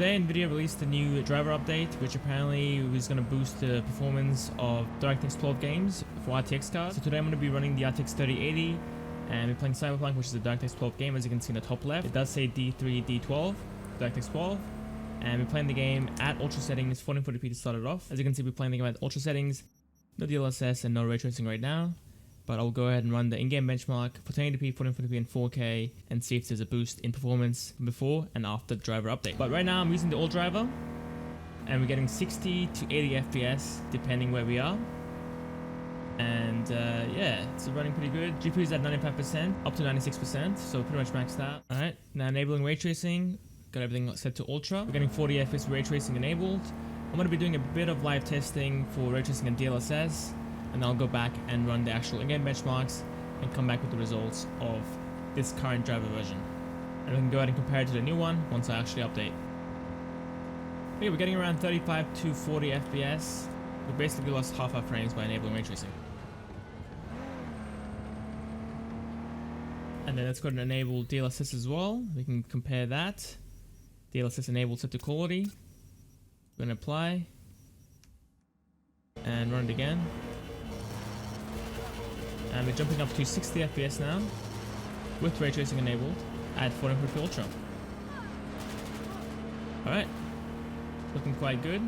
today Nvidia released a new driver update, which apparently was going to boost the performance of DirectX 12 games for RTX cards. So today I'm going to be running the RTX 3080 and we're playing Cyberpunk, which is a DirectX 12 game. As you can see in the top left, it does say D3, D12, DirectX 12. And we're playing the game at ultra settings, 1440p to start it off. As you can see, we're playing the game at ultra settings, no DLSS and no ray tracing right now. But I'll go ahead and run the in-game benchmark for 1080p, 1440p and 4K and see if there's a boost in performance before and after the driver update. But right now I'm using the old driver and we're getting 60 to 80 FPS depending where we are. And yeah, it's running pretty good. GPU is at 95%, up to 96%, so pretty much maxed out. Alright, now enabling ray tracing. Got everything set to ultra. We're getting 40 FPS ray tracing enabled. I'm going to be doing a bit of live testing for ray tracing and DLSS, and I'll go back and run the actual in-game benchmarks and come back with the results of this current driver version. And we can go ahead and compare it to the new one once I actually update. Okay, we're getting around 35 to 40 FPS. We basically lost half our frames by enabling ray tracing. And then let's go ahead and enable DLSS as well. We can compare that. DLSS enabled, set to quality. We're going to apply and run it again. And we're jumping up to 60 FPS now with ray tracing enabled at 1440p Ultra. Alright, looking quite good.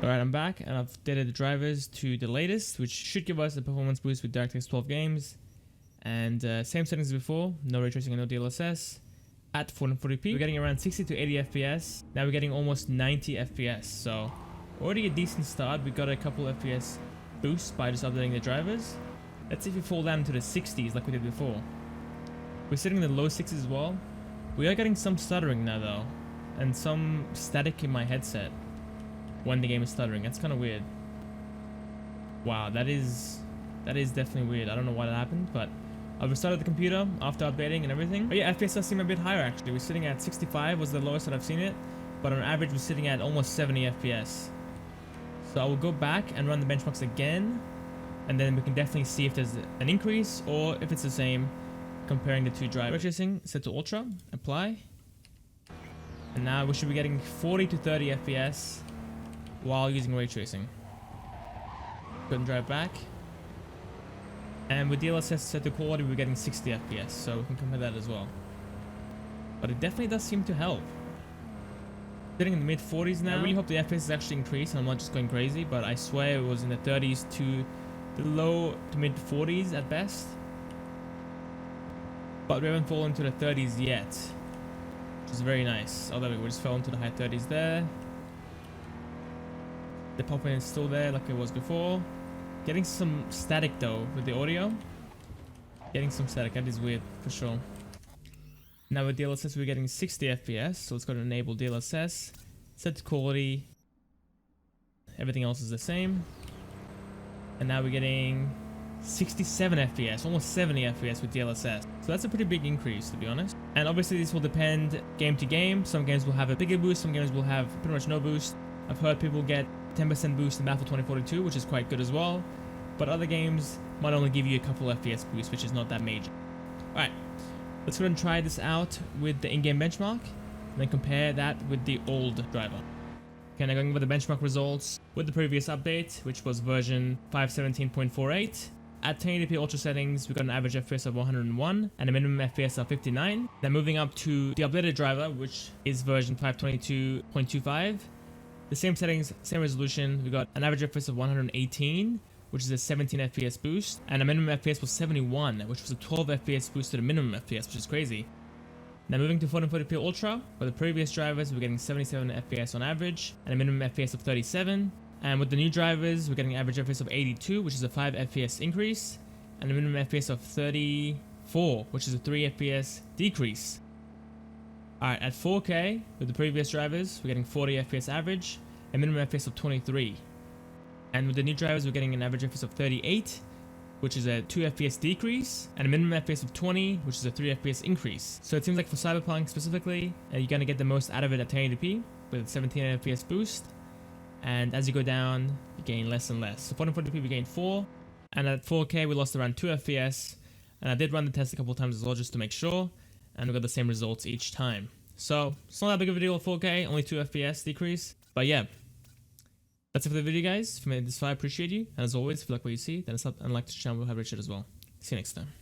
Alright, I'm back and I've updated the drivers to the latest, which should give us a performance boost with DirectX 12 games. And same settings as before, no ray tracing and no DLSS at 1440p. We're getting around 60 to 80 FPS. Now we're getting almost 90 FPS. So already a decent start. We got a couple FPS boosts by just updating the drivers. Let's see if we fall down into the 60s like we did before. We're sitting in the low 60s as well. We are getting some stuttering now though, and some static in my headset when the game is stuttering. That's kind of weird. Wow, that is definitely weird. I don't know why that happened, but I've restarted the computer after updating and everything. But yeah, FPS does seem a bit higher actually. We're sitting at 65 was the lowest that I've seen it, but on average we're sitting at almost 70 FPS. So I will go back and run the benchmarks again, and then we can definitely see if there's an increase or if it's the same comparing the two drivers. Ray tracing set to ultra, apply. And now we should be getting 40 to 30 FPS while using ray tracing. Go and drive back. And with DLSS set to quality, we're getting 60 FPS, so we can compare that as well. But it definitely does seem to help. Sitting in the mid 40s now. I really hope the FPS is actually increased and I'm not just going crazy, but I swear it was in the 30s to the low to mid 40s at best. But we haven't fallen into the 30s yet, which is very nice. Oh, there we go, we just fell into the high 30s there. The pop-in is still there like it was before. Getting some static though with the audio. Getting some static, that is weird for sure. Now with DLSS we're getting 60 FPS, so let's go to enable DLSS, set to quality, everything else is the same. And now we're getting 67 FPS, almost 70 FPS with DLSS. So that's a pretty big increase to be honest. And obviously this will depend game to game. Some games will have a bigger boost, some games will have pretty much no boost. I've heard people get 10% boost in Battlefield 2042, which is quite good as well. But other games might only give you a couple FPS boost, which is not that major. Alright, let's go ahead and try this out with the in-game benchmark, and then compare that with the old driver. Okay, now going over the benchmark results with the previous update, which was version 517.48. At 1080p ultra settings, we got an average FPS of 101 and a minimum FPS of 59. Then moving up to the updated driver, which is version 522.25. The same settings, same resolution, we got an average FPS of 118, which is a 17 FPS boost, and a minimum FPS was 71, which was a 12 FPS boost to the minimum FPS, which is crazy. Now moving to 1440p Ultra, for the previous drivers, we're getting 77 FPS on average, and a minimum FPS of 37. And with the new drivers, we're getting an average FPS of 82, which is a 5 FPS increase, and a minimum FPS of 34, which is a 3 FPS decrease. Alright, at 4K, with the previous drivers, we're getting 40 FPS average, a minimum FPS of 23. And with the new drivers, we're getting an average FPS of 38, which is a 2 FPS decrease, and a minimum FPS of 20, which is a 3 FPS increase. So it seems like for Cyberpunk specifically, you're going to get the most out of it at 1080p, with a 17 FPS boost. And as you go down, you gain less and less. So 1440p, we gained 4, and at 4K, we lost around 2 FPS. And I did run the test a couple of times as well, just to make sure. and we got the same results each time. So it's not that big of a deal of 4K, only 2 FPS decrease. But yeah, that's it for the video, guys. If you made it this far, I appreciate you. And as always, if you like what you see, then sub and like the channel. We'll have Richard as well. See you next time.